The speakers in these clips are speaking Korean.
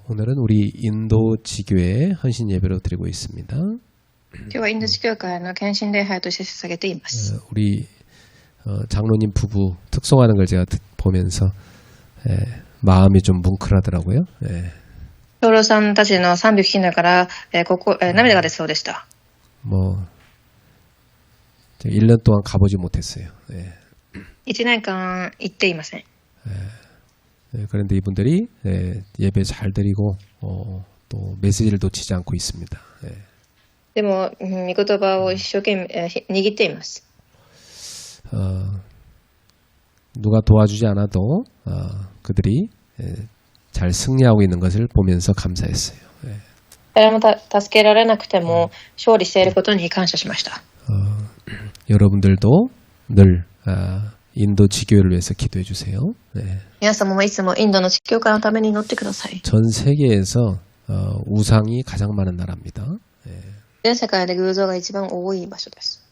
오늘은 우리 인도 지교회 헌신 예배로 드리고 있습니다. 今日はインド地教会の献身礼拝として捧げています。 우리 장로님 부부 특송하는 걸 제가 보면서 마음이 좀 뭉클하더라고요. 長老さんたちの賛美を聞きながら、涙が出そうでした。 뭐 1년 동안 가보지 못했어요. 1年間行っていません。 그런데 이분들이 예배 잘 드리고 또 메시지를 놓치지 않고 있습니다. でも、御言葉を一生懸命握っています。 누가 도와주지 않아도 그들이 잘 승리하고 있는 것을 보면서 감사했어요. 誰も助けられなくても勝利していることに感謝しました。 여러분들도 늘 인도 지교회를 위해서 기도해 주세요. 皆様もいつもインドの地教会のために祈ってください。 전 세계에서 우상이 가장 많은 나라입니다. 全世界で偶像が一番多い場所です。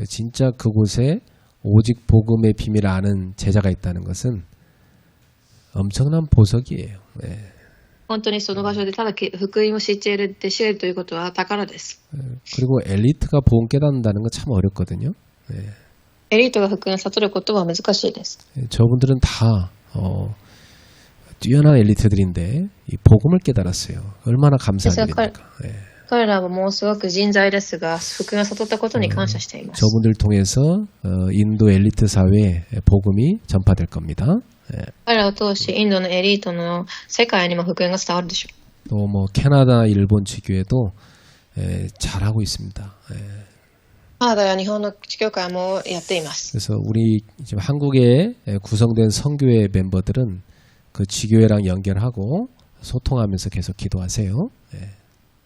진짜 그곳에 오직 복음의 비밀을 아는 제자가 있다는 것은 엄청난 보석이에요. 本当にその場所でただ福音を知っているって知れるということは宝です。 그리고 엘리트가 복음 깨닫는다는 건 참 어렵거든요. エリートが福音を悟ることは難しいです。 저분들은 다 뛰어난 엘리트들인데 이 복음을 깨달았어요. 얼마나 감사한 일입니까? 彼らはもうすごく人材ですが、福音を悟ったことに感謝しています。 저분들 통해서 인도 엘리트 사회에 복음이 전파될 겁니다. 彼らを通しインドのエリートの世界にも福音が伝わるでしょう。 또 뭐 캐나다, 일본 지교회도 잘하고 있습니다. カナダや日本の地教会もやっています。 그래서 우리 지금 한국에 구성된 선교회 멤버들은 그 지교회랑 연결하고 소통하면서 계속 기도하세요.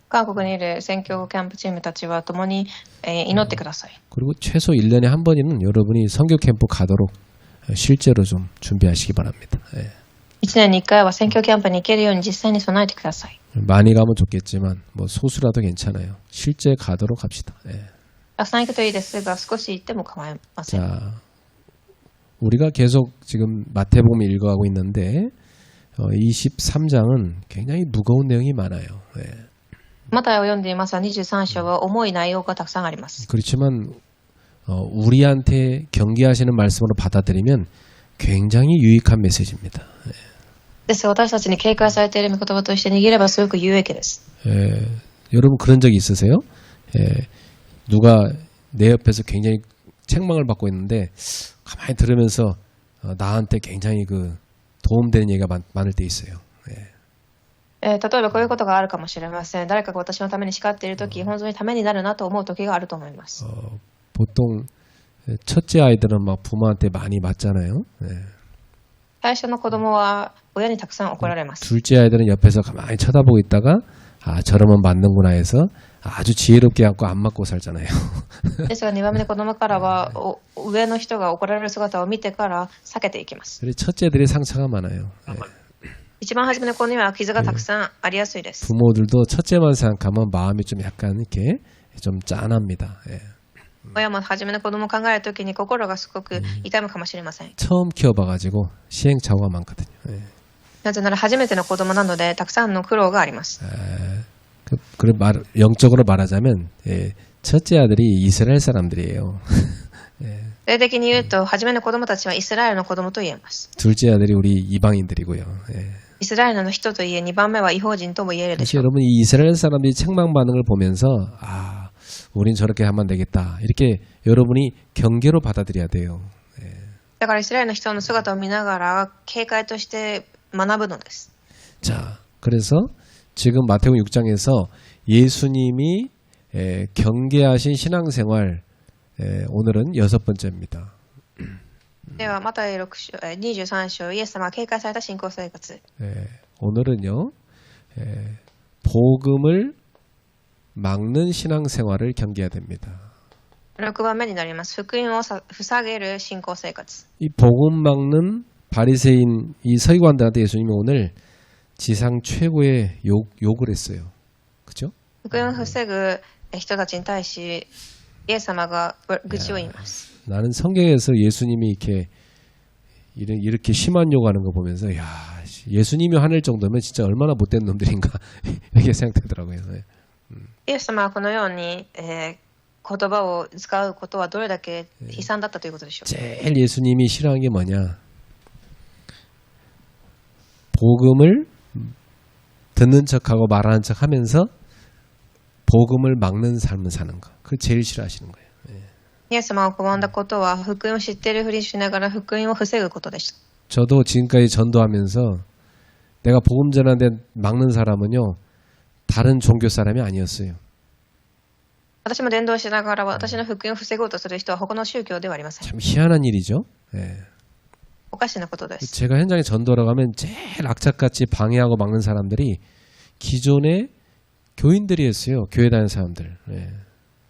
韓国にいる宣教キャンプチームたちは共に祈ってください。 그리고 최소 1년에 한 번이면 여러분이 선교 캠프 가도록 실제로 좀 준비하시기 바랍니다. 1年に1回は宣教キャンプに行けるように実際に備えてください。 많이 가면 좋겠지만 뭐 소수라도 괜찮아요. 실제 가도록 합시다. たくさん行くといいですが、少し行っても構いません。 자, 우리가 계속 지금 마태복음 읽어가고 있는데 23장은 굉장히 무거운 내용이 많아요. マタイを読んでいますが、23章は重い内容がたくさんあります。 그렇지만 우리한테 경계하시는 말씀으로 받아들이면 굉장히 유익한 메시지입니다. ですが、私たちに警戒されている御言葉として握ればすごく有益です。 여러분 그런 적 있으세요? 누가 내 옆에서 굉장히 책망을 받고 있는데 가만히 들으면서 나한테 굉장히 그 도움되는 얘기가 많을 때 있어요. 例えばこういうことがあるかもしれません。誰かが私のために叱っているとき、本当にためになるなと思うときがあると思います。 보통 첫째 아이들은 막 부모한테 많이 맞잖아요. 最初の子供は親にたくさん怒られます。 둘째 아이들은 옆에서 가만히 쳐다보고 있다가 아 저러면 맞는구나 해서 아주 지혜롭게 갖고 안 맞고 살잖아요. ですが2番目の子供からは上の人が怒られる姿を見てから避けていきます。 그래서 첫째들이 상처가 많아요. 一番初めの子には傷がたくさんありやすいです。 부모들도 첫째만 생각하면 마음이 좀 약간 이렇게 좀 짠합니다. 親も初めの子供を考えるときに心がすごく痛むかもしれません。 처음 키워봐가지고 시행착오가 많거든요. なぜなら初めての子供なのでたくさんの苦労があります。 영적으로 말하자면 첫째 아들이 이스라엘 사람들이에요. 霊的に言うと初めの子供たちはイスラエルの子供と言えます。 둘째 아들이 우리 이방인들이고요. イスラエルの人といえ2番目は異邦人とも言えるでし 그래서 ょう。 여러분 이 이스라엘 사람들이 책망 반응을 보면서 아 우린 저렇게 하면 되겠다 이렇게 여러분이 경계로 받아들여야 돼요. だからイスラエルの人の姿を見ながら警戒として学ぶのです。 자, 그래서 지금 마태복음 6장에서 예수님이 경계하신 신앙생활 오늘은 6번째입니다. ではマタイ23章、イエス様が警戒された信仰生活。 오늘은요 복음을 막는 신앙생활을 경계해야 됩니다. 6番目になります。福音を塞げる信仰生活。 이 복음 막는 바리새인 이 서기관들한테 예수님이 오늘 지상 최고의 욕을 했어요. 그죠? 福音を防ぐ人たちに対しイエス様が愚痴を言います。 나는 성경에서 예수님이 이렇게 심한 욕하는 거 보면서 야 예수님이 화낼 정도면 진짜 얼마나 못된 놈들인가 이렇게 생각되더라고요. 네. イエス様はこのように、言葉を使うことはどれだけ悲惨だったということでしょう。 제일 예수님이 싫어한 게 뭐냐? 복음을 듣는 척하고 말하는 척하면서 복음을 막는 삶을 사는 거. 그걸 제일 싫어하시는 거예요. イエス様を拒んだことは福音を知っているふりしながら福音を防ぐことでした。 저도 지금까지 전도하면서 내가 복음 전하는데 막는 사람은요. 다른 종교 사람이 아니었어요. 私も伝道しながら私の福音を防ごうとする人は他の宗教ではありません。 참 희한한 일이죠. 예. おかしなことです。 제가 현장에 전도하러 가면 제일 악착같이 방해하고 막는 사람들이 기존의 교인들이었어요. 교회 다니는 사람들. 예.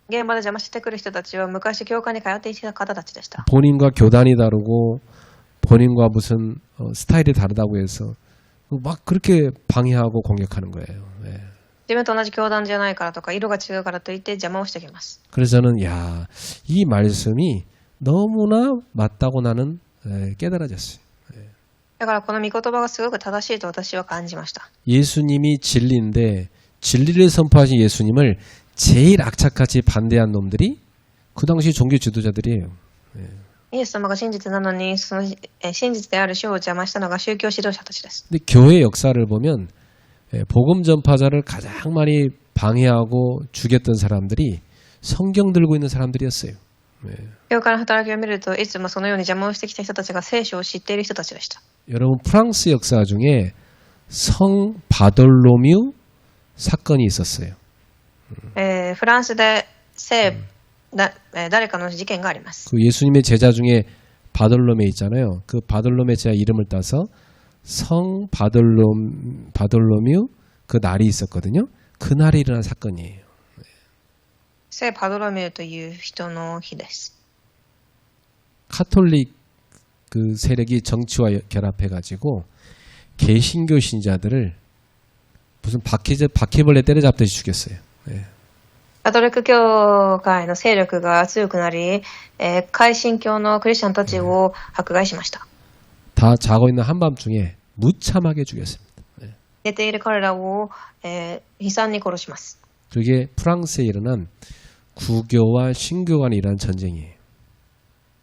現場で邪魔してくる人たちは昔教会に通っていた方たちでした。 본인과 교단이 다르고 본인과 무슨 스타일이 다르다고 해서 막 그렇게 방해하고 공격하는 거예요. 예. 自分と同じ教団じゃないからとか色が違うからといって邪魔をしてきます。 그래서 저는 야, 이 말씀이 너무나 맞다고 나는 깨달아졌어요. だからこの御言葉がすごく正しいと私は感じました。 예수님이 진리인데 진리를 선포하신 예수님을 제일 악착같이 반대한 놈들이 그 당시 종교 지도자들이에요. イエス様が真実なのにその真実である主を邪魔したのが宗教指導者たちです。 근데 교회 역사를 보면 복음 전파자를 가장 많이 방해하고 죽였던 사람들이 성경 들고 있는 사람들이었어요. 教会の働きを見るといつもそのように邪魔をしてきた人たちが聖書を知っている人たちでした。 여러분 프랑스 역사 중에 성 바돌로뮤 사건이 있었어요. フランスで誰かの事件があります。 그 예수님의 제자 중에 바돌로메 있잖아요. 그 바돌로메 제자 이름을 따서 성 바돌로뮤 그 날이 있었거든요. 그 날에 일어난 사건이에요. 聖パドロミューという人の日です。 카톨릭 그 세력이 정치와 결합해가지고 개신교 신자들을 무슨 바퀴벌레 때려잡듯이 죽였어요. 네. カトリック教会の勢力が強くなり、改信教のクリスチャンたちを迫害しました。 다 자고 있는 한밤중에 무참하게 죽였습니다. 네. 寝ている彼らを、悲惨に殺します。 그게 프랑스에 일어난 구교와 신교 간에 일어난 전쟁이에요.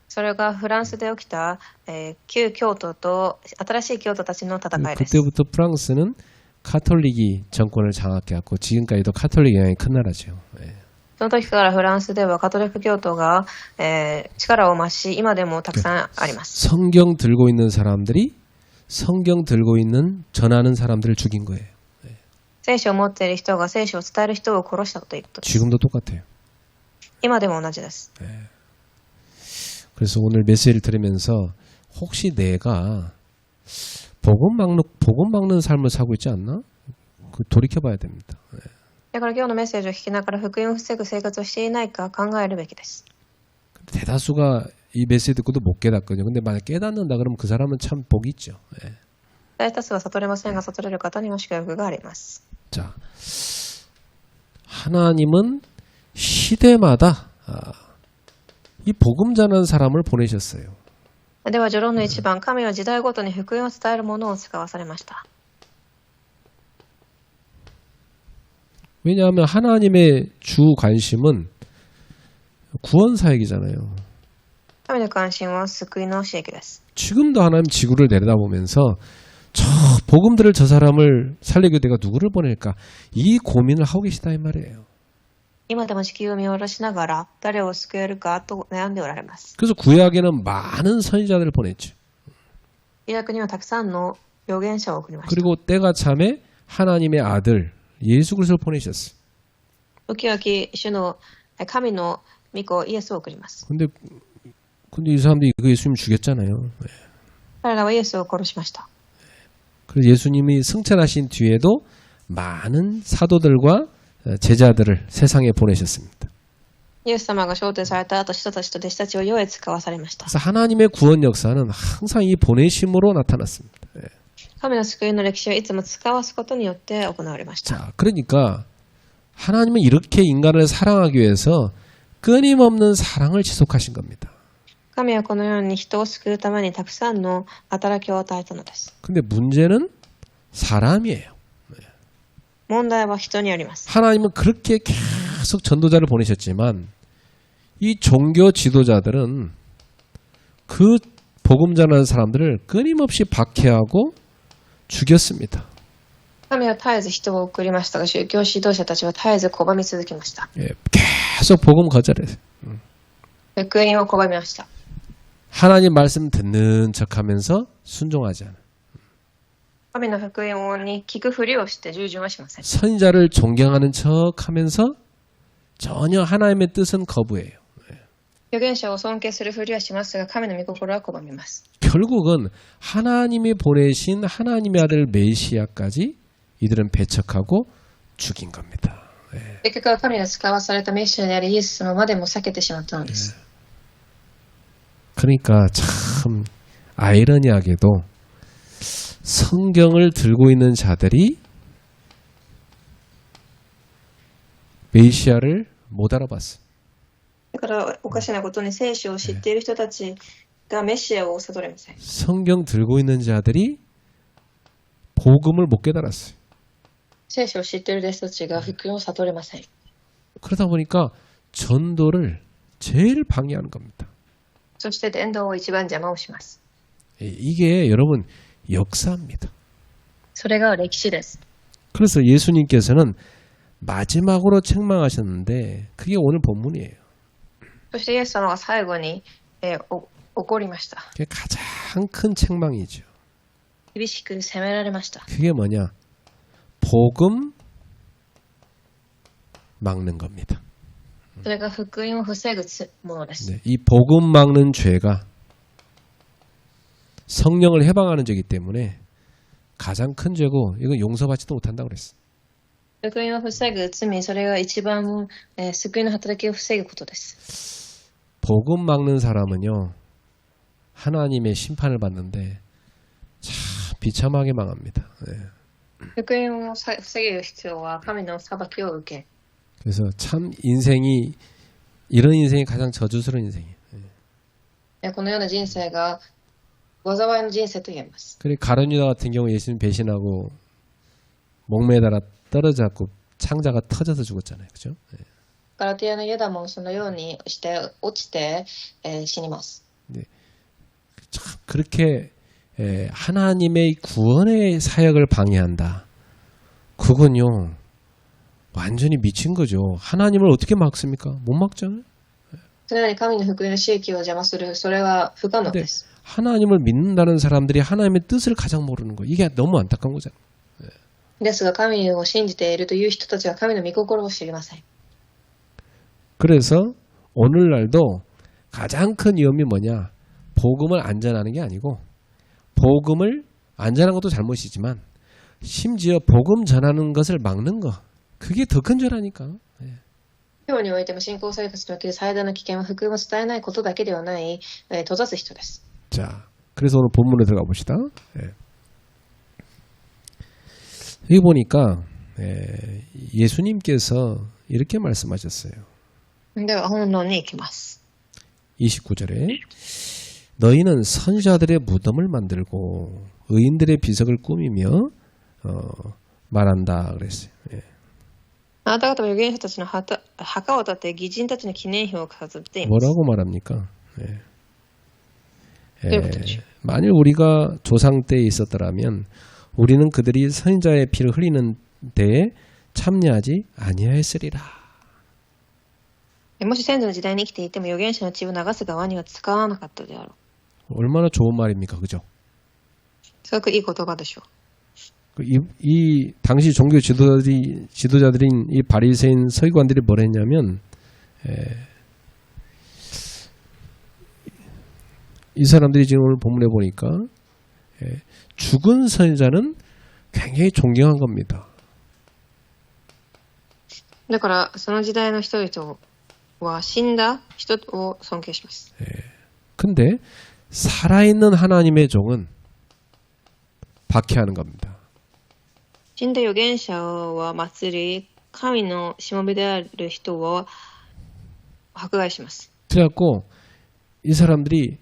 それがフランスで起きた、旧教徒と新しい教徒たちの戦いです。 그때부터 프랑스는 카톨릭이 정권을 장악해왔고 지금까지도 카톨릭 영향이 큰 나라죠. 네. その時からフランスではカトリック教徒が、力を増し、今でもたくさんあります。 성경 들고 있는 사람들이 성경 들고 있는 전하는 사람들을 죽인 거예요. 聖書を持っている人が聖書を伝える人を殺したということです。 지금도 똑같아요. 今でも同じです。 그래서 오늘 메시지를 들으면서 혹시 내가 복음 막는 삶을 사고 있지 않나? 그 돌이켜봐야 됩니다. だから今日のメッセージを聞きながら福音を防ぐ生活をしていないか考えるべきです。 대다수가 이 메시지 듣고도 못 깨닫거든요. 근데 만약 깨닫는다 그러면 그 사람은 참 복이 있죠. 大多数は悟れませんが悟れる方には祝福があります。 자, 하나님은 시대마다 이 복음 전하는 사람을 보내셨어요. では序論の1番、神は時代ごとに福音を伝えるものを使わされました。 왜냐하면 하나님의 주 관심은 구원 사역이잖아요. 神の関心は救いの刺激です。 지금도 하나님 지구를 내려다보면서 저 복음들을 저 사람을 살리게 내가 누구를 보낼까 이 고민을 하고 계시다 이 말이에요. 今でも地球を見下ろしながら誰を救えるかと悩んでおられます。 그래서 구약에는 많은 선지자들을 보냈죠. 旧約にはたくさんの預言者を送りました。 그리고 때가 참에 하나님의 아들 예수 그리스도를 보내셨어요. 時々主の神の御子イエスを送ります。 근데 이 사람들이 그 예수님 죽였잖아요. 彼らはイエスを殺しました。 그래서 예수님이 승천하신 뒤에도 많은 사도들과 제자들을 세상에 보내셨습니다. イエス様が招待された後、人たちと弟子たちを世へ使わされました。 그래서 하나님의 구원 역사는 항상 이 보내심으로 나타났습니다. 神の救いの歴史はいつも使わすことによって行われました。 자, 그러니까 하나님은 이렇게 인간을 사랑하기 위해서 끊임없는 사랑을 지속하신 겁니다. 神はこのように人を救うためにたくさんの働きを与えたのです。 근데 문제는 사람이에요. 問題は人にあります。 하나님은 그렇게 계속 전도자를 보내셨지만 이 종교 지도자들은 그 복음 전하는 사람들을 끊임없이 박해하고 죽였습니다. 神は絶えず人を送りましたが、宗教指導者たちは絶えず拒み続けました。 예, 계속 복음 거절해요. 福音を拒みました。 하나님 말씀 듣는 척하면서 순종하지 않아요. 神の福音に聞くふりをして従順はしません。 선지자를 존경하는 척하면서 전혀 하나님의 뜻은 거부해요. 預言者を尊敬するふりはしますが、神の御心は拒みます。 결국은 하나님이 보내신 하나님의 아들 메시아까지 이들은 배척하고 죽인 겁니다. 結局は神が使わされたメシアであるイエス様までも避けてしまったのです。 그러니까 참 아이러니하게도 성경을 들고 있는 자들이 메시아를 못 알아봤어요. だからおかしなことに聖書を知っている人たちがメシアを悟れません。 성경 들고 있는 자들이 복음을 못 깨달았어요. 聖書を知っている人たちが福音を悟れません。 그러다 보니까 전도를 제일 방해하는 겁니다. そして伝道を一番邪魔をします。 이게 여러분 역사입니다. それが歴史です。 그래서 예수님께서는 마지막으로 책망하셨는데 그게 오늘 본문이에요. そしてイエス様が最後に、怒りました。 그게 가장 큰 책망이죠. 厳しく責められました。 그게 뭐냐? 복음 막는 겁니다. それが福音を防ぐものです。 네, 이 복음 막는 죄가 성령을 해방하는 죄이기 때문에 가장 큰 죄고 이건 용서받지도 못한다고 그랬어. 福音を防ぐ罪、それが一番、救いの働きを防ぐことです。 복음 막는 사람은요 하나님의 심판을 받는데 참 비참하게 망합니다. 네. 福音を防ぐ人は神の裁きを受け、 그래서 참 인생이 이런 인생이 가장 저주스러운 인생이에요. このような人生が災いの人生と言えます。 그리고 가룟유다 같은 경우 예수님 배신하고 목매달아 떨어져갖고 창자가 터져서 죽었잖아요. 그죠? 네. ガラテヤのユダもそのようにして落ちて、死にます。 참 그렇게 하나님의 구원의 사역을 방해한다. 그건요 완전히 미친 거죠. 하나님을 어떻게 막습니까? 못 막잖아요. そのように神の福音の周期を邪魔する、それは不可能です。 하나님을 믿는다는 사람들이 하나님의 뜻을 가장 모르는 거. 이게 너무 안타까운 거잖아요. ですが神を信じているという人たちは神の御心を知りません。 그래서 오늘날도 가장 큰 위험이 뭐냐? 복음을 안전하는 게 아니고 복음을 안전한 것도 잘못이지만 심지어 복음 전하는 것을 막는 거. 그게 더 큰 죄라니까. 今日においても信仰生活における最大の危険は福音を伝えないことだけではない、閉ざす人です。 자, 그래서 오늘 본문에 들어가 봅시다. 여기 보니까 예수님께서 이렇게 말씀하셨어요. では本論に行きます。 29절에 너희는 선지자들의 무덤을 만들고 의인들의 비석을 꾸미며 말한다 그랬어요. あなた方は預言者たちの墓を建て、義人たちの記念碑を飾っています。 뭐라고 말합니까? 네, 그렇죠. 만일 우리가 조상 때에 있었더라면 우리는 그들이 선지자의 피를 흘리는 데에 참여하지 아니하였으리라. もし先祖の時代に生きていても預言者の血を流す側には使わなかったであろう。 얼마나 좋은 말입니까, 그죠? すごくいい言葉でしょう。 이 당시 종교 지도자들인 이 바리새인 서기관들이 뭘 했냐면 이 사람들이 지금 오늘 본문에 보니까 죽은 선지자는 굉장히 존경한 겁니다. だからその時代の人々は死んだ人を尊敬します。 근데 살아있는 하나님의 종은 박해하는 겁니다. 死んだ預言者は祭り、神のしもべである人を迫害します。 그래갖고 이 사람들이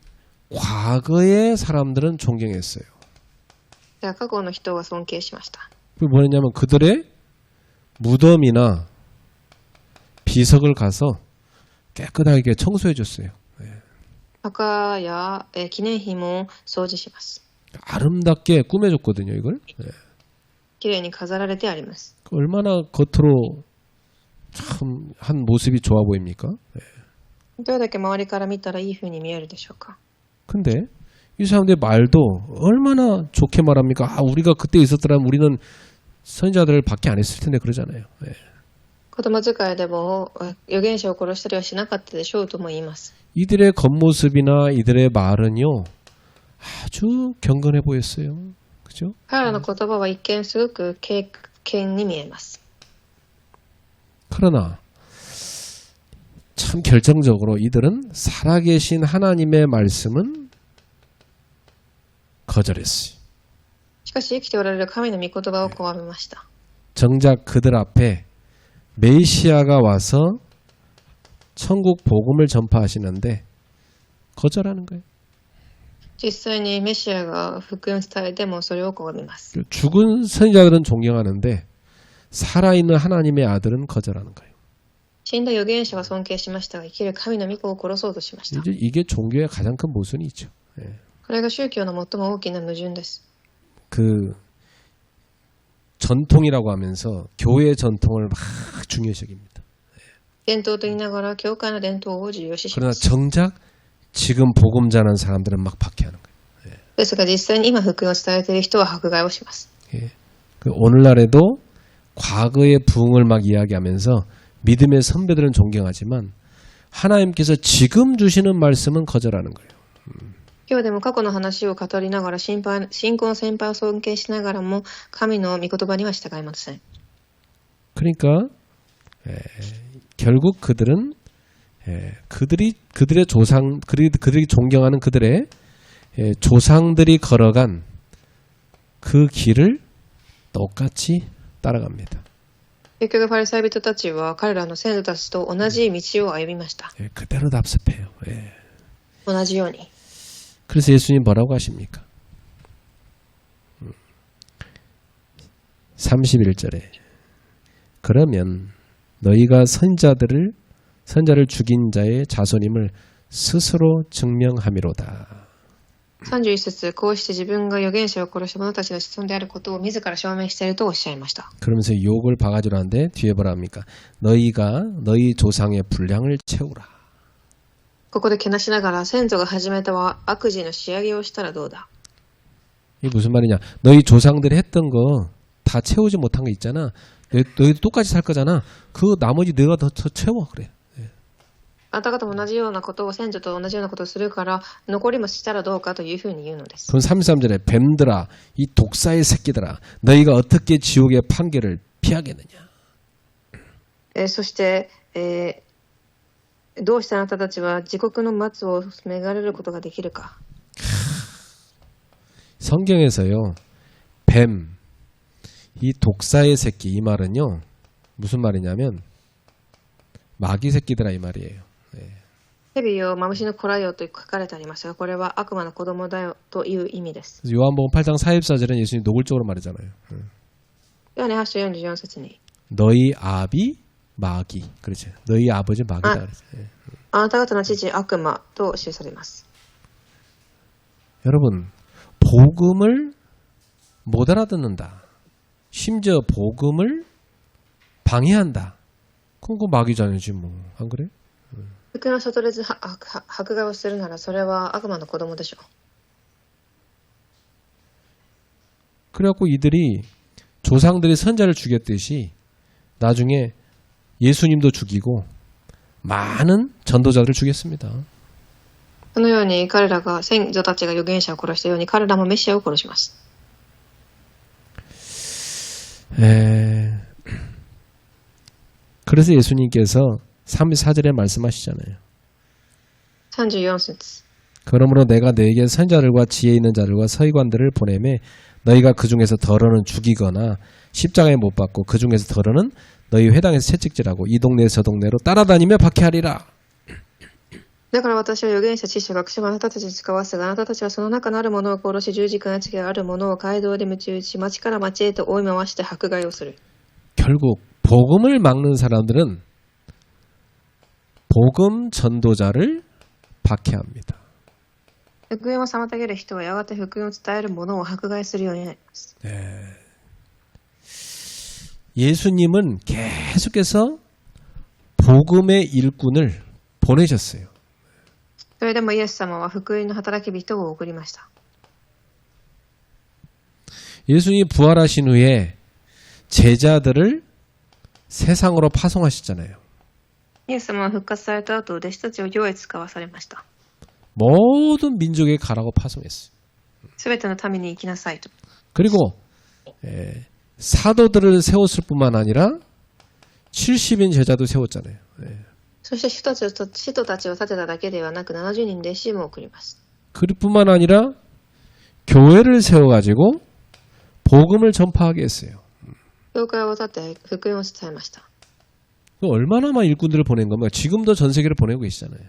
과거의 사람들은 존경했어요. では過去の人が尊敬しました。 그 뭐냐면 그들의 무덤이나 비석을 가서 깨끗하게 청소해 줬어요. 墓や、記念碑も掃除します。 아름답게 꾸며줬거든요, 이걸. きれいに飾られてあります。 얼마나 겉으로 참 한 모습이 좋아 보입니까? どれだけ周りから見たらいい風に見えるでしょうか。 근데 이 사람들의 말도 얼마나 좋게 말합니까? 아, 우리가 그때 있었더라면 우리는 선지자들을 밖에 안 했을 텐데 그러잖아요. 言葉遣いでも預言者を殺したりはしなかったでしょうとも言います。 이들의 겉모습이나 이들의 말은요, 아주 경건해 보였어요. 그죠? 彼らの言葉は一見すごく敬虔に見えます。 그러나 참 결정적으로 이들은 살아계신 하나님의 말씀은 거절했어요. しかし生きておられる神の御言葉を拒みました。 정작 그들 앞에 메시아가 와서 천국 복음을 전파하시는데 거절하는 거예요. 実際にメシアが福音を伝えてもそれを拒みます。 죽은 선지자들은 존경하는데 살아있는 하나님의 아들은 거절하는 거예요. 死んだ預言者は尊敬しましたが、生きる神の御子を殺そうとしました。 이게 종교의 가장 큰 모순이죠. これが宗教の最も大きな矛盾です。 그 전통이라고 하면서 교회의 전통을 막 중요시 여깁니다. 伝統と言いながら教会の伝統を重要視し 그러나 ます。 정작 지금 복음 전하는 사람들은 막 박해하는 거예요. ですが実際に今福音を伝えている人は迫害をします。 그 오늘날에도 과거의 부흥을 막 이야기하면서 믿음의 선배들은 존경하지만 하나님께서 지금 주시는 말씀은 거절하는 거예요. 今日でも過去の話を語りながら信仰の先輩を尊敬しながらも神の御言葉には従いません。 그러니까 결국 그들은 그들의 조상 그들이 존경하는 그들의 조상들이 걸어간 그 길을 똑같이 따라갑니다. 結局パリサイ人たちは彼らの先祖たちと同じ道を歩みました。 그대로 답습해요. 同じように。 그래서 예수님 뭐라고 하십니까? 31절에 그러면 너희가 선자를 죽인 자의 자손임을 스스로 증명함이로다. 31節、こうして自分が預言者を殺した者たちの子孫であることを自ら証明しているとおっしゃいました。 그러면서 욕을 바가지로 하는데 뒤에 뭐라 합니까? 너희가 너희 조상의 분량을 채우라. ここでけなしながら先祖が始めた悪事の仕上げをしたらどうだ。 이게 무슨 말이냐? 너희 조상들이 했던 거 다 채우지 못한 거 있잖아. 너희도 똑같이 살 거잖아. 그 나머지 너희가 더 채워 그래. あなた方も同じようなことを先祖と同じようなことをするから残りもしたらどうかというふうに言うのです。 그럼 33절에 뱀들아 이 독사의 새끼들아 너희가 어떻게 지옥의 판결을 피하겠느냐. そして、どうしてあなたたちは自国の末をめがれることができるか。 성경에서요. 뱀, 이 독사의 새끼 이 말은요. 무슨 말이냐면 마귀 새끼들아 이 말이에요. 蛇よ、マムシの子らよと書かれてありますが、これは悪魔の子供だよという意味です。 요한복음 8장 44절은 예수님 노골적으로 말하잖아요. ヨハネ8章44節に 너희 아비 마귀. 그렇죠. 너희 아버지 마귀다. 그렇죠. あなた方の父悪魔と記されます。 여러분 복음을 못 알아듣는다. 심지어 복음을 방해한다. 그건 그 마귀잖아요, 뭐. 안 그래? 福音を悟れず迫害をするならそれは悪魔の子供でしょう。 그래갖고 이들이 조상들이 선자를 죽였듯이 나중에 예수님도 죽이고 많은 전도자들을 죽였습니다. このように彼らが先祖たちが預言者を殺したように彼らもメシアを殺します。 그래서 예수님께서 34절에 말씀하시잖아요. 34節 그러므로 내가 너에게 선자들과 지혜 있는 자들과 서기관들을 보내매 너희가 그 중에서 덜어는 죽이거나 십자가에 못 박고 그 중에서 덜어는 너희 회당에서 채찍질하고 이 동네에서 저 동네로 따라다니며 박해하리라. だから私は預言者、知識、学者をあなたたちに使わすが、あなたたちはその中のあるものを殺し、十字架につけあるものを街道で鞭打ち、町から町へと追い回して迫害をする。 결국 복음을 막는 사람들은 복음 전도자를 박해합니다. 福音を妨げる人はやがて福音を伝える者を迫害するようになります。 예수님은 계속해서 복음의 일꾼을 보내셨어요. それでもイエス様は福音の働き人を送りました。 예수님이 부활하신 후에 제자들을 세상으로 파송하셨잖아요. イエス様は復活された後、弟子たちを世へ使わされました。 모든 민족에 가라고 파송했어요. すべての民に行きなさいと。 그리고 사도들을 세웠을 뿐만 아니라 70인 제자도 세웠잖아요. そして使徒たちを立てただけではなく70人弟子も送ります。 그뿐만 아니라 교회를 세워가지고 복음을 전파하게 했어요. 教会を立て福音を伝えました。 얼마나 많은 일꾼들을 보낸 겁니까? 지금도 전 세계를 보내고 계시잖아요.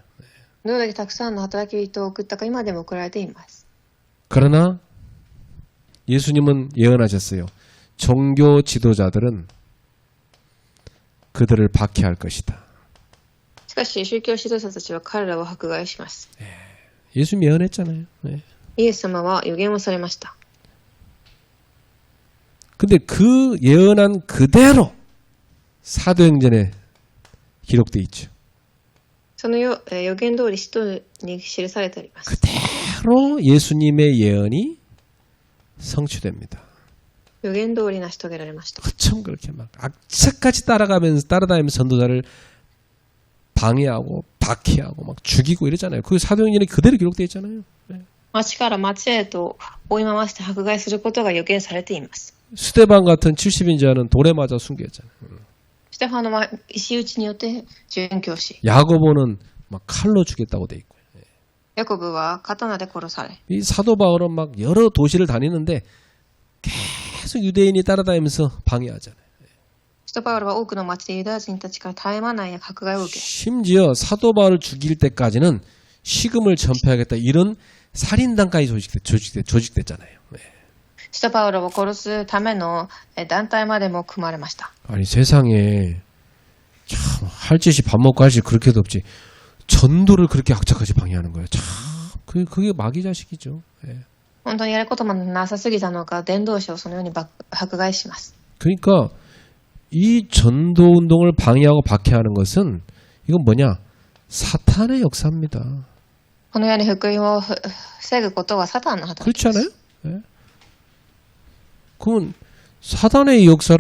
どれだけたくさんの働き人を送ったか今でも送られています。 그러나 예수님은 예언하셨어요. 종교 지도자들은 그들을 박해할 것이다. しかし宗教指導者たちは彼らを迫害します。 예수님 예언했잖아요. 네. イエス様は予言をされました。 근데 그 예언한 그대로 사도행전에 기록돼 있죠. その予言通り使徒に記されてあります。 그대로 예수님의 예언이 성취됩니다. 予言通り成し遂げられました。 어쩜 그렇게 막 악착같이 따라다니면서 전도자를 방해하고 박해하고 막 죽이고 이러잖아요. 그 사도행전에 그대로 기록돼 있잖아요. 네. 町から町へと追い回して迫害することが予言されています。 스데반 같은 70인자는 돌에 맞아 숨겼잖아요. ステファノは石打ちによって殉教し、 야고보는 막 칼로 죽였다고 돼 있고요. ヤコブは刀で殺され、 이 사도 바울은 막 여러 도시를 다니는데 계속 유대인이 따라다니면서 방해하잖아요. 使徒パウロは多くの町でユダヤ人たちから絶え間ない迫害を受け、 심지어 사도 바울을 죽일 때까지는 식음을 전폐하겠다 이런 살인단까지 조직됐잖아요. 使徒パウロを殺すための団体までも組まれました。 아니 세상에 참 할 짓이 밥 먹고 할 짓이 그렇게도 없지 전도를 그렇게 악착같이 방해하는 거예요. 참 그게 마귀 자식이죠. 예. 本当にやることもなさすぎたのか、伝道師をそのように迫害します。 그러니까 이 전도 운동을 방해하고 박해하는 것은 이건 뭐냐? 사탄의 역사입니다. このように福音を防ぐことはサタンの働き 그렇지 않아요? 예. 그러면 사단의 역사를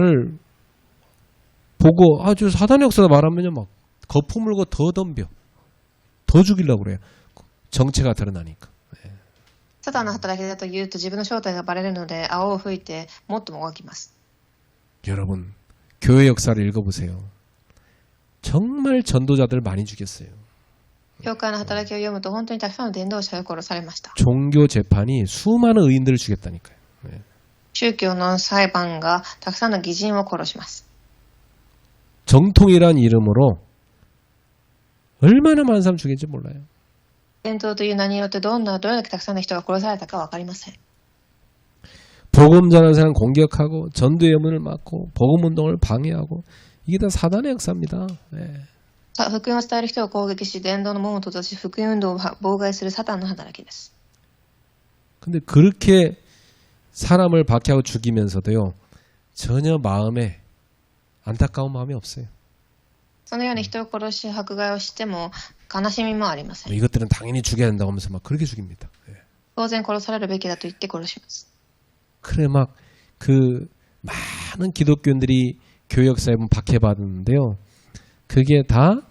보고 아주 사단의 역사다 말하면요 막 거품 물고 더 덤벼 더 죽이려고 그래요. 정체가 드러나니까. サタンの働きだと言うと自分の正体がバレるので青を吹いてもっともがきます。 여러분 교회 역사를 읽어보세요. 정말 전도자들 많이 죽였어요. 教会の働きを読むと本当にたくさんの伝道者を殺されました。 종교 재판이 수많은 의인들을 죽였다니까요. 宗教の裁判がたくさんの義人を殺します。 정통이란 이름으로 얼마나 많은 사람 죽였는지 몰라요. 伝統という名によってどれだけたくさんの人が殺されたかわかりません。 복음 전하는 사람 공격하고 전도의 문을 막고 복음 운동을 방해하고 이게 다 사단의 역사입니다. 네. 福音を伝える人を攻撃し、伝道の門を閉ざし、福音運動を妨害するサタンの働きです。 근데 그렇게 사람을 박해하고 죽이면서도요 전혀 마음에 안타까운 마음이 없어요. そのように人を殺し迫害をしても悲しみもありません。 이것들은 당연히 죽여야 된다고 하면서 막 그렇게 죽입니다. 네. 当然殺されるべきだと言って殺します。 그래 막 그 많은 기독교인들이 교회 역사에 보면 박해받았는데요. 그게 다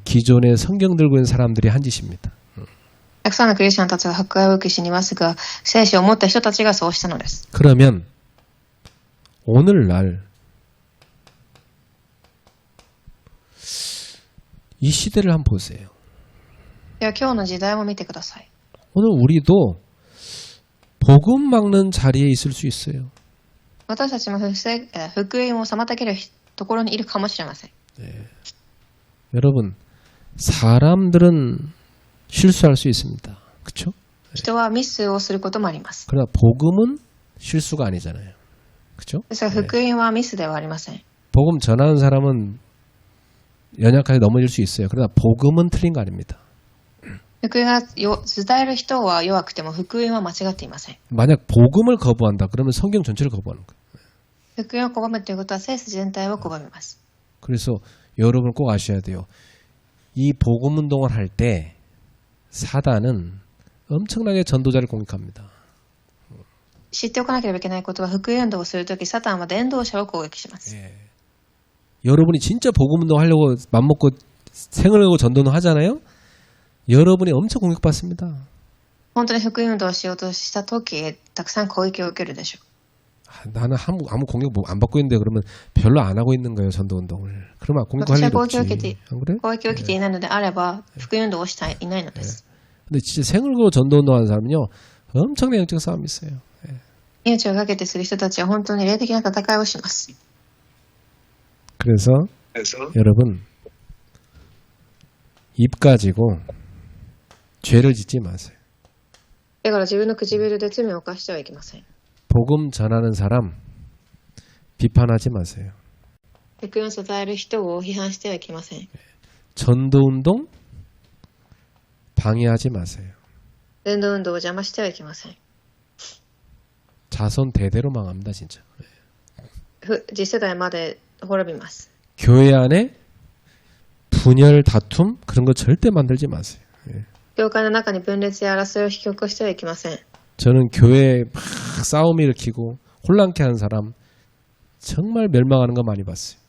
기존의 성경 들고 있는 사람들이 한 짓입니다. たくさんのクリスチャンたちが迫害を受け死にますが、聖書を持った人たちがそうしたのです。 그러면 오늘날 이 시대를 한번 보세요. では今日の時代も見てください。 오늘 우리도 복음 막는 자리에 있을 수 있어요. 私たちも福音を妨げるところにいるかもしれません。 여러분 사람들은 실수할 수 있습니다. 그렇죠? 人はミスをすることもあります。 그러나 복음은 실수가 아니잖아요. 그렇죠? ですから福音はミスではありません。 복음 전하는 사람은 연약하게 넘어질 수 있어요. 그러나 복음은 틀린 거 아닙니다. 福音が伝える人は弱くても福音は間違っていません。 만약 복음을 거부한다 그러면 성경 전체를 거부하는 거예요. 福音を拒むということは聖書全体を拒みます。 그래서 여러분 꼭 아셔야 돼요. 이 복음 운동을 할 때 사단은 엄청나게 전도자를 공격합니다. 知っておかなければいけないことは福音運動をするときサタンは伝道者を攻撃します。 여러분이 진짜 복음 운동 하려고 맘먹고 생을 걸고 전도는 하잖아요. 여러분이 엄청 공격받습니다. 本当に福音運動をしようとしたときたくさん攻撃を受けるでしょう。 나는 아무 공격 안 받고 있는데 그러면 별로 안 하고 있는 거예요. 전도 운동을. 그러면 공격할 일 없지. 안 그래? 攻撃を受けていないのであれば福音運動をしていないのです。 근데 진짜 생을 걸고 전도 운동하는 사람은요. 엄청난 영적 싸움이 있어요. 命をかけてする人たちは本当に霊的な戦いをします。 그래서 여러분 입 가지고 죄를 짓지 마세요. だから自分の唇で罪を犯してはいけません。 복음 전하는 사람 비판하지 마세요. 福音を伝える人を批判してはいけません。 전도 운동 방해하지 마세요. 伝道運動を邪魔してはいけません。 자손 대대로 망합니다, 진짜. 次世代まで滅びます。 교회 안에 분열, 다툼 그런 거 절대 만들지 마세요. 教会の中に分裂や争いを引き起こしてはいけません。 저는 교회에 막 싸움 일으키고 혼란케 하는 사람 정말 멸망하는 거 많이 봤어요.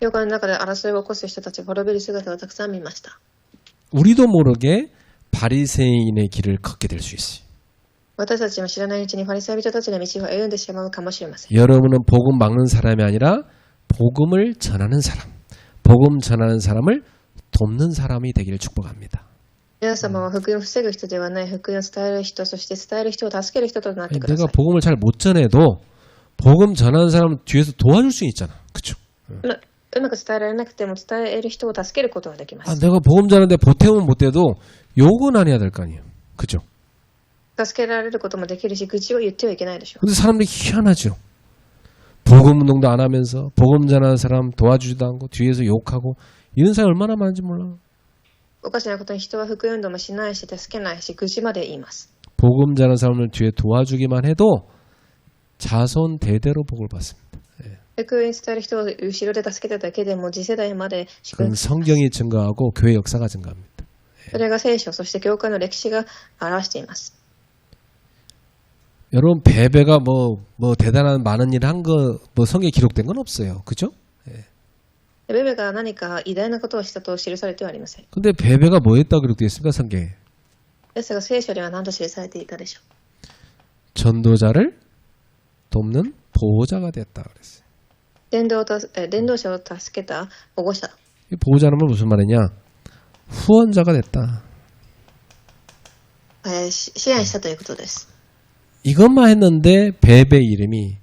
教会の中で争いを起こす人たちが滅びる姿をたくさん見ました。 우리도 모르게 바리새인의 길을 걷게 될 수 있어요. 私たちも知らないうちにファリサイ人たちの道を歩んでしまうかもしれません。 여러분은 복음 막는 사람이 아니라 복음을 전하는 사람, 복음 전하는 사람을 돕는 사람이 되기를 축복합니다. 皆様は福音を防ぐ人ではない、福音を伝える人、そして伝える人を助ける人となってくださ 내가 い。 복음을 잘 못 전해도 복음 전하는 사람은 뒤에서 도와줄 수 있잖아. 그쵸? うまく伝えられなくても伝える人を助けることができま 아, す。 내가 복음 전하는데 보탬은 못 돼도 욕은 안 해야 될 거 아니에요. 그죠? 助けられることもできるし、愚痴を言ってはいけないでしょう。 근데 사람들이 희한하죠. 복음 운동도 안 하면서 복음 전하는 사람 도와주지도 않고 뒤에서 욕하고 이런 사람이 얼마나 많은지 몰라. おかしなことに人は福音運動もしないし、助けないし、愚痴まで言います。 복음 전하는 사람을 뒤에 도와주기만 해도 자손 대대로 복을 받습니다. 福音伝える人を後ろで助けただけでも次世代まで祝 그럼 福されます。 성경이 증거하고 교회 역사가 증거합니다. それが聖書、そして教会の歴史が表しています。 여러분 베베가 뭐 대단한 많은 일을 한 거 뭐 성경에 기록된 건 없어요. 그죠? ベベが何か偉大なことをしたと記されてはありません。 근데 베베가 뭐 했다고 기록되어 있습니까? 성경에. ですが聖書には何と記されていたでしょう。 전도자를 돕는 보호자가 됐다 그랬어요. 伝道者を助けた保護者。 이 보호자는 무슨 말이냐? 후원자가 됐다. 支援したということです。 이것만 했는데 베베 이름이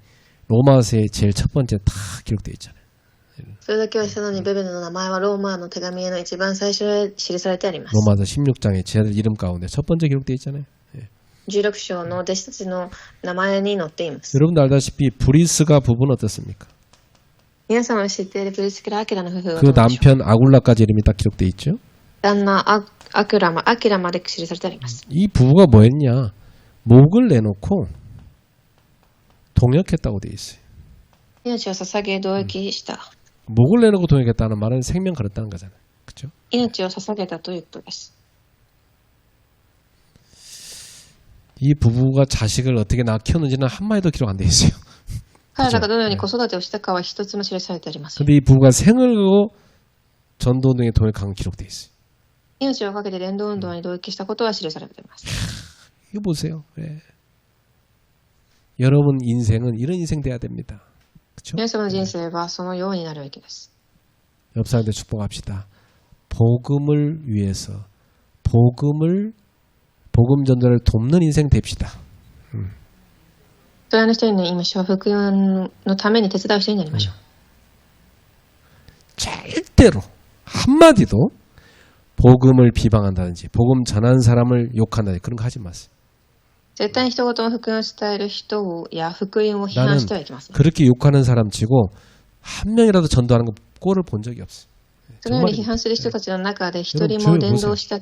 로마서에 제일 첫 번째 다 기록되어 있잖아요. それだけはしたのにベベの名前はローマの手紙への一番最初へ記されてあります。 로마서 16장에 제 이름 가운데 첫 번째 기록되어 있잖아요. 16章の弟子たちの名前に載っています。 여러분도 알다시피 브리스가 부부는 어떻습니까? 皆様が知っているプリスキラ・アキラの夫婦は 그 どうでしょう。 남편 아굴라까지 이름이 딱 기록되어 있죠. 旦那アキラまで記されてあります。 이 부부가 뭐 했냐? 목을 내놓고 동역했다고 되어 있어요. 命を捧げ同役した。 목을 내놓고 동역했다는 말은 생명 걸었다는 거잖아요. 그렇죠? 命を捧げたということです。 이 부부가 자식을 어떻게 낳아 키웠는지는 한마디도 기록 안 돼 있어요. 彼らがどのように子育てをしたかは一つも記されてありません。 근데 이 부부가 생을 걸고 전도 등에 동역한 기록돼 있어요. 命をかけて伝道運動に同役したことは記されています。 이거 보세요. 예. 여러분 인생은 이런 인생 돼야 됩니다. 그렇죠? 皆様の人生はそのようになるべきです。 옆 사람들 축복합시다. 복음을 위해서 복음 전도를 돕는 인생 됩시다. それの人に言いましょう。福音のために手伝う人になりましょう。 절대로 한마디도 복음을 비방한다든지 복음 전한 사람을 욕한다든지 그런 거 하지 마세요. 絶対に人事の福音を伝える人をや福音を批判してはいけません。 그렇게 욕하는 사람 치고 한 명이라도 전도하는 거 꼴을 본 적이 없어요. そのように批判する人たちの中で一人も伝道した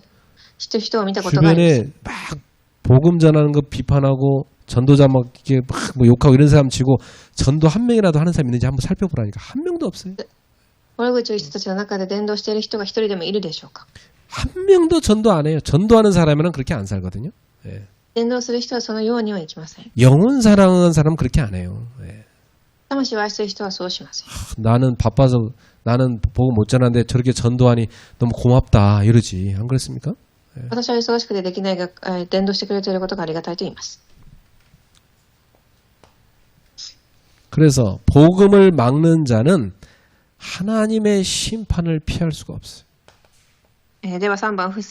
人を見たことがありません。 주변에 막 복음 전하는 거 비판하고 전도자 막 이게 막 뭐 욕하고 이런 사람 치고 전도 한 명이라도 하는 사람 있는지 한번 살펴보라니까 한 명도 없어요. 悪口を言う人たちの中で伝道している人が一人でもいるでしょうか。 한 명도 전도 안 해요. 전도하는 사람은 그렇게 안 살거든요. 예. 伝道する人はそのようにはいきません。 영혼 사랑하는 사람은 그렇게 안 해요. 예. 魂を愛する人はそうしません。 나는 바빠서 나는 복음 못 전하는데 저렇게 전도하니 너무 고맙다 이러지. 안 그렇습니까? 私は忙しくてできないが、伝道してくれていることがありがたいと言います。 그래서 복음을 막는 자는 하나님의 심판을 피할 수가 없어요. では3番、福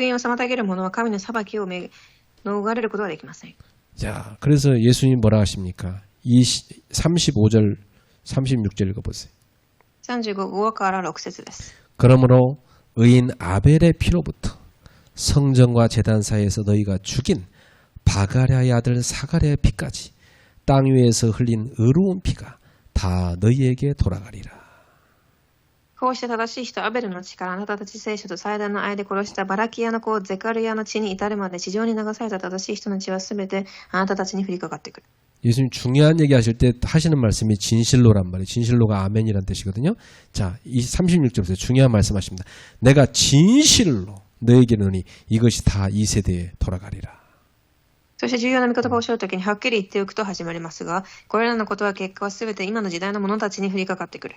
音を妨げる者は神の裁きを逃れることはできません。 자, 그래서 예수님 뭐라 하십니까? 35절, 36절 읽어보세요. 35から6節です。 그러므로 의인 아벨의 피로부터 성전과 제단 사이에서 너희가 죽인 바가랴의 아들 사가랴의 피까지 땅 위에서 흘린 의로운 피가 다 너희에게 돌아가리라. こうして正しい人アベルの血からあなたたち聖書と祭壇の間で殺したバラキアの子ゼカルヤの血に至るまで地上に流された正しい人の血はすべてあなたたちに降りかかってくる。 예수님 중요한 얘기 하실 때 하시는 말씀이 진실로란 말이에요. 진실로가 아멘이란 뜻이거든요. 자, 이 36절에서 중요한 말씀하십니다. 내가 진실로 너에게 이르노니 이것이 다 이 세대에 돌아가리라. そして重要な御言葉をおっしゃるときにはっきり言っておくと始まりますが、これらのことは結果はすべて今の時代の者たちに降りかかってくる。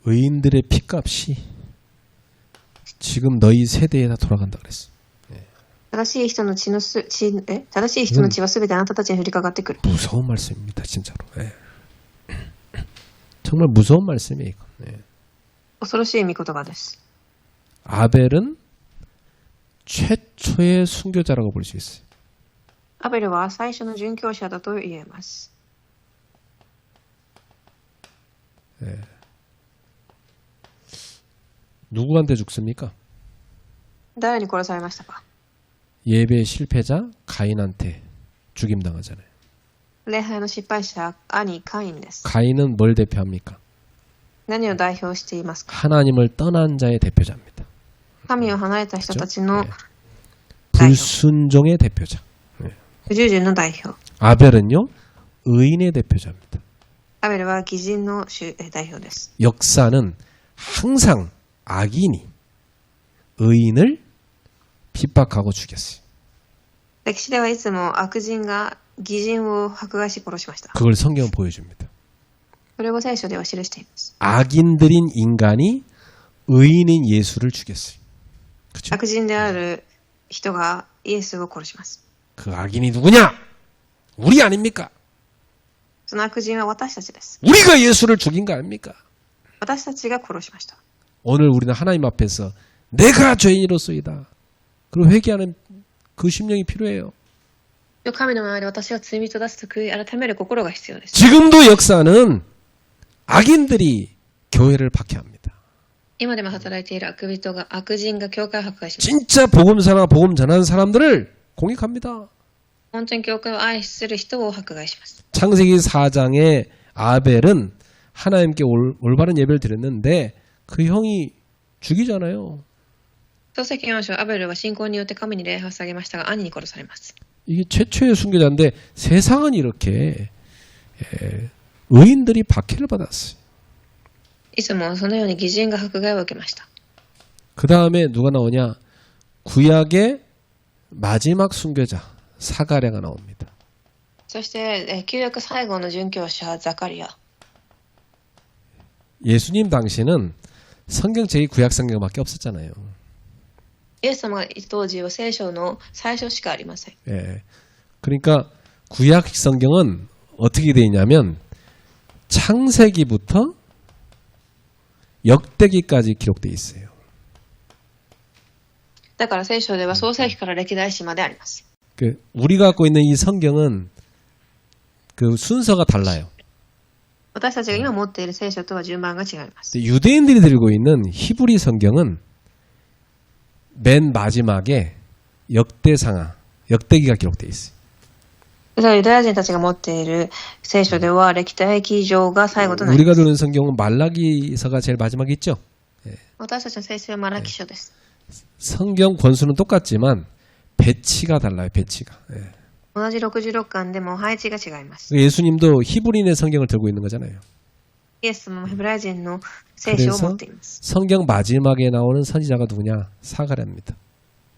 의인들의 피값이 지금 너희 세대에 다 돌아간다 그랬어. 正しい人の血はすべてあなたたちに降りかかってくる。 무서운 말씀입니다, 진짜로. 예. 정말 무서운 말씀이에요, 이거. 예. 恐ろしい御言葉です。 아벨은 최초의 순교자라고 볼 수 있어요. アベルは最初の殉教者だと言えます。 예. 누구한테 죽습니까? 誰に殺されましたか？ 예배 실패자 가인한테 죽임당하잖아요. 礼拝の失敗者、兄カインです。 가인은 뭘 대표합니까? 何を代表していますか？ 하나님을 떠난 자의 대표자입니다. 神を離れた人たちの 예. 불순종의 대표자. 예. 不従順の代表。 아벨은요 의인의 대표자입니다. アベルは義人の代表です。 역사는 항상 악인이 의인을 핍박하고 죽였어요. 歴史ではいつも悪人が義人を迫害し殺しました。 그걸 성경은 보여줍니다. それを聖書では記しています。 악인들인 인간이 의인인 예수를 죽였어요. 그렇죠? 悪人である人がイエスを殺します。 그 악인이 누구냐? 우리 아닙니까? その悪人は私たちです。 우리가 예수를 죽인 거 아닙니까? 私たちが殺しました。 오늘 우리는 하나님 앞에서 내가 죄인이로소이다. 그리고 회개하는 그 심령이 필요해요. 神の前で私は罪人だと悔い改める心が必要です。 지금도 역사는 악인들이 교회를 박해합니다. 今でも働いている悪人が教会を迫害します。 진짜 복음사나 복음 전하는 사람들을 공격합니다. 本当に教会を愛する人を迫害します。 창세기 4장의 아벨은 하나님께 올바른 예배를 드렸는데 그 형이 죽이잖아요. 創世記4章、アベルは信仰によって神に礼拝を捧げましたが、兄に殺されます。 이게 최초의 순교자인데 세상은 이렇게 의인들이 박해를 받았어요. いつもそのように義人が迫害を受けました。 그 다음에 누가 나오냐? 구약의 마지막 순교자 사가랴가 나옵니다. そして、旧約最後の殉教者ザカリア。 예수님 당시는 성경책이 구약 성경밖에 없었잖아요. イエス様が当時は聖書の最初しかありません。 예. 그러니까 구약 성경은 어떻게 되어 있냐면 창세기부터 역대기까지 기록되어 있어요. だから聖書では創世記から歴代史まであります。 우리가 갖고 있는 이 성경은 그 순서가 달라요. 私たちが今持っている聖書とは順番が違います。 근데 유대인들이 들고 있는 히브리 성경은 맨 마지막에 역대상하, 역대기가 기록되어 있어요. それはユダヤ人たちが持っている聖書では歴代記上が最後となり 우리가 ます。 두는 성경은 말라기서가 제일 마지막에 있죠. 私たちの聖書はマラキ書です。 성경 권수는 똑같지만 배치가 달라요. 배치가. 同じ66巻でも配置が違います。 예수님도 히브리인의 성경을 들고 있는 거잖아요. イエスもヘブライ人の聖書を持 그래서 っています。 성경 마지막에 나오는 선지자가 누구냐? 사가랴입니다.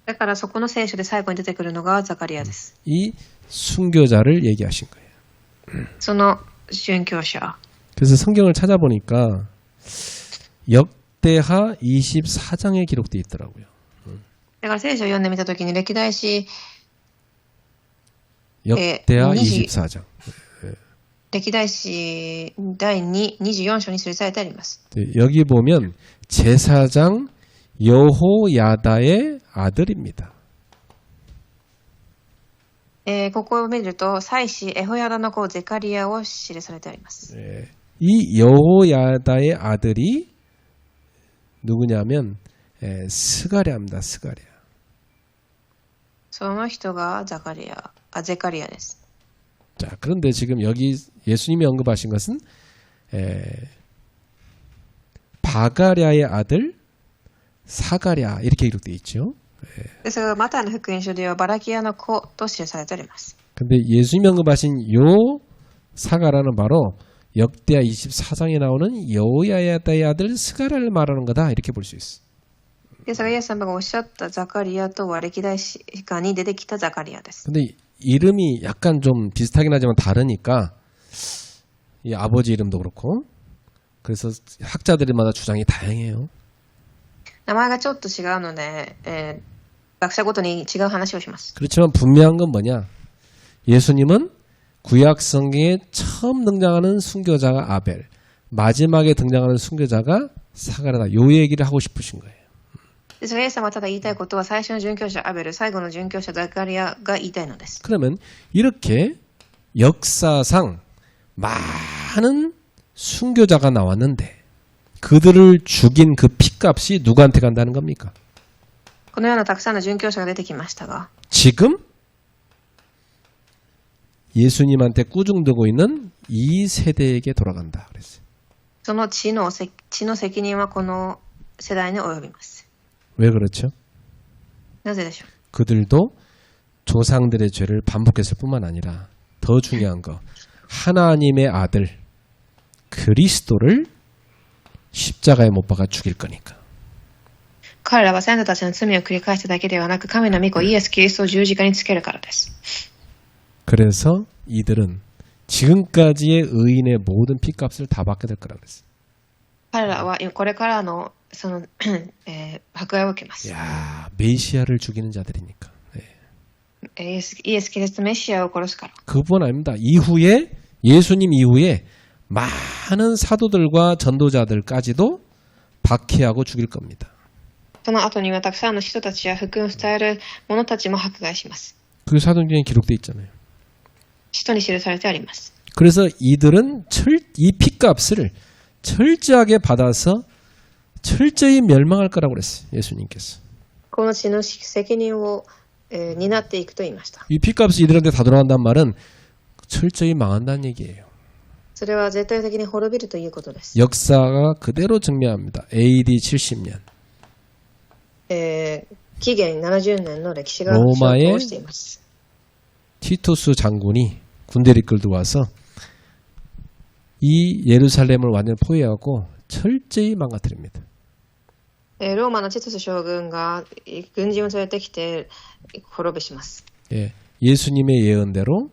だからそこの聖書で最後に出てくるのがザカリアです。 이 순교자를 얘기하신 거예요. その殉教者。 그래서 성경을 찾아보니까 역대하 24장에 기록되어 있더라고요. だから聖書を読んでみたときに歴代史 역대하 20 24장. 歴代史第24章に記されてあります。 여기 보면 제사장 여호야다의 아들입니다. ここを見ると祭司エホヤダの子ゼカリアを記されてあります。 이 여호야다의 아들이 누구냐면 스가랴입니다. 스가랴. その人がゼカリアです。 자, 그런데 지금 여기 예수님이 언급하신 것은 바가랴의 아들 사가랴 이렇게 기록되어 있죠. ですがマタイの福音書ではバラキアの子と記されてあります。 근데 예수님이 언급하신 요 사가라는 바로 역대하 24장에 나오는 여호야다의 아들 스가랴를 말하는 거다 이렇게 볼 수 있어. ですがイエス様がおっしゃったザカリアとは歴代史下に出てきたザカリアです。 근데 이름이 약간 좀 비슷하긴 하지만 다르니까 이 아버지 이름도 그렇고 그래서 학자들마다 주장이 다양해요. 名前がちょっと違うので、学者ごとに違う話をします。 그렇지만 분명한 건 뭐냐? 예수님은 구약 성경에 처음 등장하는 순교자가 아벨, 마지막에 등장하는 순교자가 사가랴다. 요 얘기를 하고 싶으신 거예요. ですがイエス様はただ言いたいことは最初の殉教者アベル、最後の殉教者ザカリアが言いたいのです。 그러면 이렇게 역사상 많은 순교자가 나왔는데 그들을 죽인 그 피값이 누구한테 간다는 겁니까? このようなたくさんの殉教者が出てきましたが、 지금 예수님한테 꾸중되고 있는 이 세대에게 돌아간다 그랬어요. その血の責任はこの世代に及びます。 왜 그렇죠? なぜでしょう。 그들도 조상들의 죄를 반복했을 뿐만 아니라 더 중요한 거 하나님의 아들 그리스도를 십자가에 못 박아 죽일 거니까. 彼らは先祖たちの罪を繰り返しただけではなく、神の御子イエス・キリストを十字架につけるからです。 그래서 이들은 지금까지의 의인의 모든 피값을 다 받게 될 거라고 그랬어요. 彼らはこれからのその、迫害を受けます。 야, 메시아를 죽이는 자들이니까. 네. イエス・キリストメシアを殺すから。 그뿐 아닙니다. 이후에 예수님 이후에 많은 사도들과 전도자들까지도 박해하고 죽일 겁니다. その後にはたくさんの人たちや福音を伝える者たちも迫害します。 그 사도행전에 기록돼 있잖아요. 使徒に記されてあります。 그래서 이들은 이 피값을 철저하게 받아서 철저히 멸망할 거라고 그랬어요. 예수님께서. この血の責任を、担っていくと言いました。 이 피값이 이들한테 다 돌아간다는 말은 철저히 망한다는 얘기예요. それは絶対的に滅びるということです。 역사가 그대로 증명합니다. AD 70년. 紀元70年の歴史が 로마의 証拠をしています。 티투스 장군이 군대를 이끌고 와서 이 예루살렘을 완전히 포위하고 철저히 망가뜨립니다. ローマのチトス将軍が軍人を連れてきて滅ぼします。 예, 예수님의 예언대로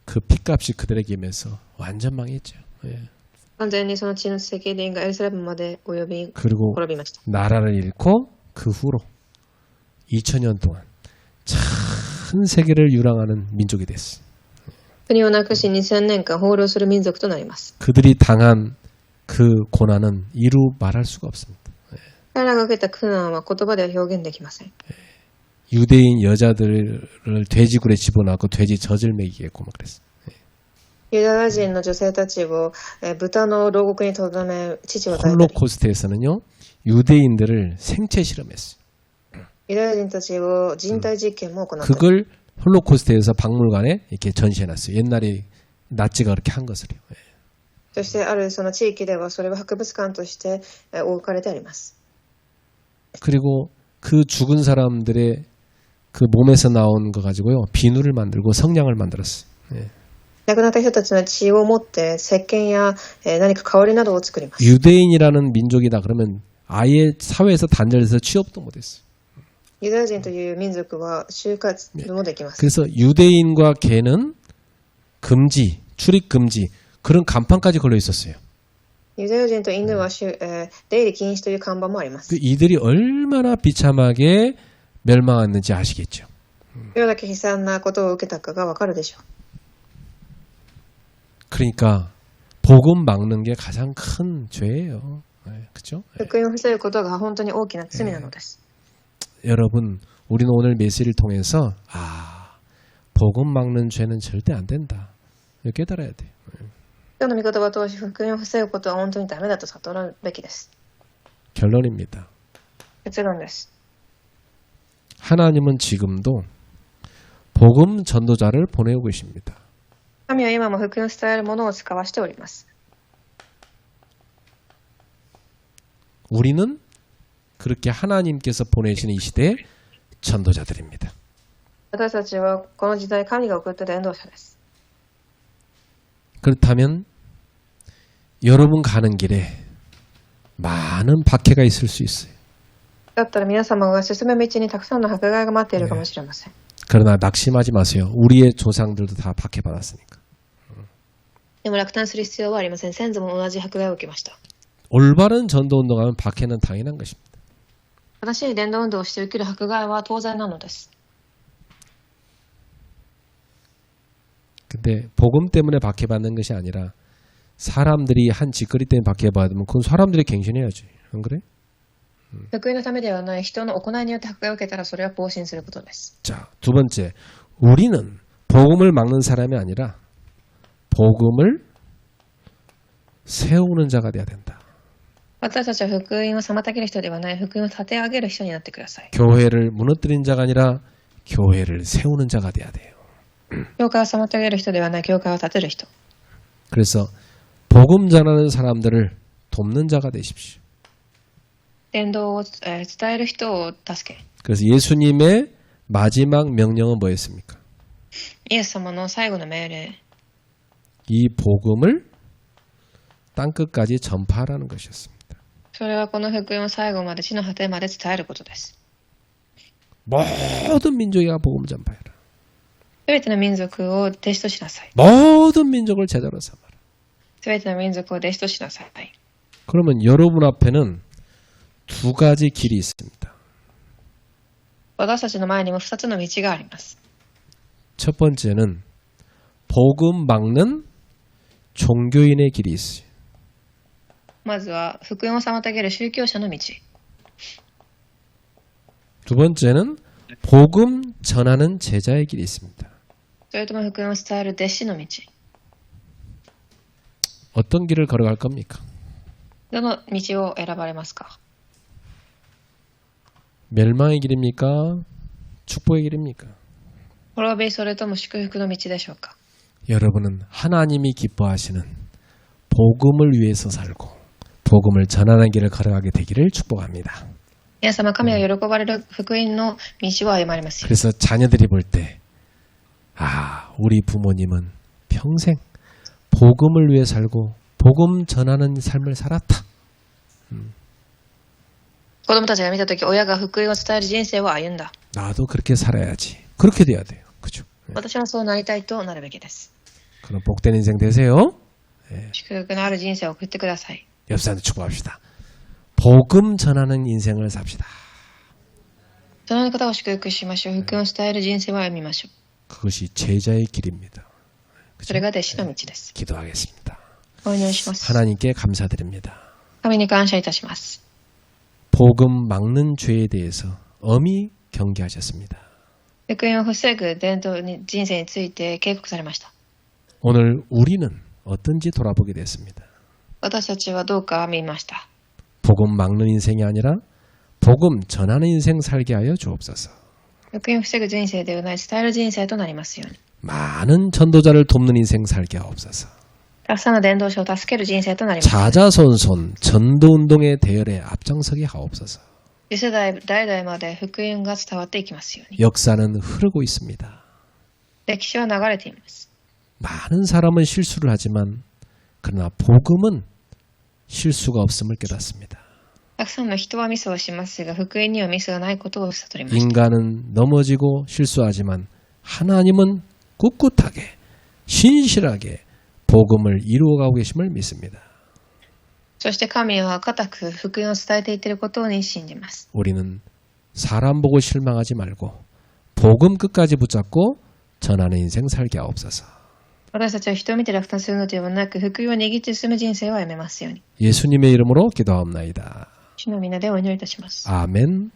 그 피값이 그들에게 임해서 완전 망했죠. 예. 完全にその血の責任がエルサレムまで及び 그리고 滅びました。 나라를 잃고 그 후로 2000년 동안 전 세계를 유랑하는 민족이 됐어요. 国をなくし2000年間放浪する民族となります。 그들이 당한 그 고난은 이루 말할 수가 없습니다. 彼らが受けた苦難は言葉では表現できません。 유대인 여자들을 돼지굴에 집어넣고 돼지 젖을 먹이게 했고 막 그랬어요. ユダヤ人の女性たちを、豚の牢獄にとどめ、父を与えたり、 홀로코스트에서는요 유대인들을 생체 실험했어요. ユダヤ人たちを人体実験も行ったり、 그걸 홀로코스트에서 박물관에 이렇게 전시해놨어요. 옛날에 나치가 그렇게 한 것을요. そしてあるその地域ではそれは博物館として置かれてあります。 그리고 그 죽은 사람들의 그 몸에서 나온 거 가지고요 비누를 만들고 성냥을 만들었어요. 亡くなった人たちの血を持って石鹸や何か香りなどを作ります。 유대인이라는 민족이다 그러면 아예 사회에서 단절돼서 취업도 못했어요. ユダヤ人という民族は就活もできます。 그래서 유대인과 개는 금지, 출입 금지 그런 간판까지 걸려 있었어요. ユダヤ人と犬は出入り禁止という看板もあります。 그 이들이 얼마나 비참하게 멸망했는지 아시겠죠. どれだけ悲惨なことを受けたかがわかるでしょう。 그러니까 복음 막는 게 가장 큰 죄예요. 그렇죠? 福音を防ぐことが本当に大きな罪なのです。 여러분, 우리는 오늘 메시지를 통해서 복음 막는 죄는 절대 안 된다. 깨달아야 돼요. 今日の御言葉を通し福音を防ぐことは本当にダメだと悟るべきです。 결론입니다. 結論です。 하나님은 지금도 복음 전도자를 보내고 계십니다. 神は今も福音を伝えるものを使わしております。 우리는 그렇게 하나님께서 보내시는 이 시대의 전도자들입니다. 私たちはこの時代神が送った伝道者です。 그렇다면 여러분 가는 길에 많은 박해가 있을 수 있어요. だったら皆様が進む道にたくさんの迫害が待っているかもしれません。 그러나 낙심하지 마세요. 우리의 조상들도 다 박해받았으니까. でも落胆する必要はありません。先祖も同じ迫害を受けました。 올바른 전도운동하면 박해는 당연한 것입니다. 正しい伝道運動をして受ける迫害は当然なのです。 근데 복음 때문에 박해받는 것이 아니라 사람들이 한 짓거리 때문에 박해받으면 그건 사람들이 갱신해야지. 안 그래? 福音のためではない人の行いによって迫害を受けたらそれは更新することです。 자, 두 번째. 우리는 복음을 막는 사람이 아니라 복음을 세우는 자가 돼야 된다. 私たちは福音を妨げる人ではない福音を立て上げる人になってください。 교회를 무너뜨린 자가 아니라 교회를 세우는 자가 돼야 돼요. 教会を妨げる人ではない教会を立てる人。 그래서 복음 전하는 사람들을 돕는 자가 되십시오. 伝道を伝える人を助け。 그래서 예수님의 마지막 명령은 뭐였습니까? イエス様の最後の命令。 이 복음을 땅끝까지 전파하라는 것이었습니다. それはこの福音を最後まで地の果てまで伝えることです。 모든 민족이 복음 전파해라. すべての民族を弟子としなさい。 모든 민족을 제자로 삼아라. すべての民族を弟子としなさい。 그러면 여러분 앞에는 두 가지 길이 있습니다. 私たちの前にも2つの道があります。 첫 번째는 복음 막는 종교인의 길이 있어요. まずは福音を妨げる宗教者の道。 두 번째는 복음 전하는 제자의 길이 있습니다. それとも福音を伝える弟子の道。 어떤 길을 걸어갈 겁니까? どの道を選ばれますか？ 멸망의 길입니까? 축복의 길입니까? 滅びそれとも祝福の道でしょうか？ 여러분은 하나님이 기뻐하시는 복음을 위해서 살고 복음을 전하는 길을 걸어가게 되기를 축복합니다. 皆様、神が喜ばれる福音の道を歩まれますよ。 그래서 자녀들이 볼 때 우리 부모님은 평생 복음을 위해 살고 복음 전하는 삶을 살았다. 子供たちが見たとき、親が福音を伝える人生を歩んだ。 나도 그렇게 살아야지. 그렇게 돼야 돼요. 그죠? 私はそうなりたいとなるべきです。 그럼 복된 인생 되세요. 祝福のある人生を送ってください。 옆 사람도 축복합시다. 복음 전하는 인생을 삽시다. その方を祝福しましょう。福音を伝える人生を歩みましょう。 그것이 제자의 길입니다. それが弟子の道です。 기도하겠습니다. お祈りします。 하나님께 감사드립니다. 神に感謝いたします。 복음 막는 죄에 대해서 엄히 경계하셨습니다. 福音を防ぐ伝統に人生について警告されました。 오늘 우리는 어떤지 돌아보게 됐습니다. 私たちはどうか見ました。 복음 막는 인생이 아니라 복음 전하는 인생 살게 하여 주옵소서. 福音を防ぐ人生ではない伝える人生となりますように。 많은 전도자를 돕는 인생 살게 하옵소서. たくさんの伝道者を助ける人生となります。 자자손손 전도운동의 대열에 앞장서게 하옵소서. 次世代代々まで福音が伝わっていきますように。 역사는 흐르고 있습니다. 歴史は流れています。 많은 사람은 실수를 하지만 그러나 복음은 실수가 없음을 깨닫습니다. たくさんの人はミスをしますが、福音にはミスがないことを悟りました。 인간은 넘어지고 실수하지만 하나님은 꿋꿋하게 신실하게 복음을 이루어가고 계심을 믿습니다. そして神は固く福音を伝えていっていることに信じます。 우리는 사람 보고 실망하지 말고 복음 끝까지 붙잡고 전하는 인생 살게 하옵소서. 私たちは人を見て落胆するのではなく、福音を握って進む人生をやめますように。 예수님의 이름으로 기도하옵나이다. 主の皆でお祈りいたします。 아멘.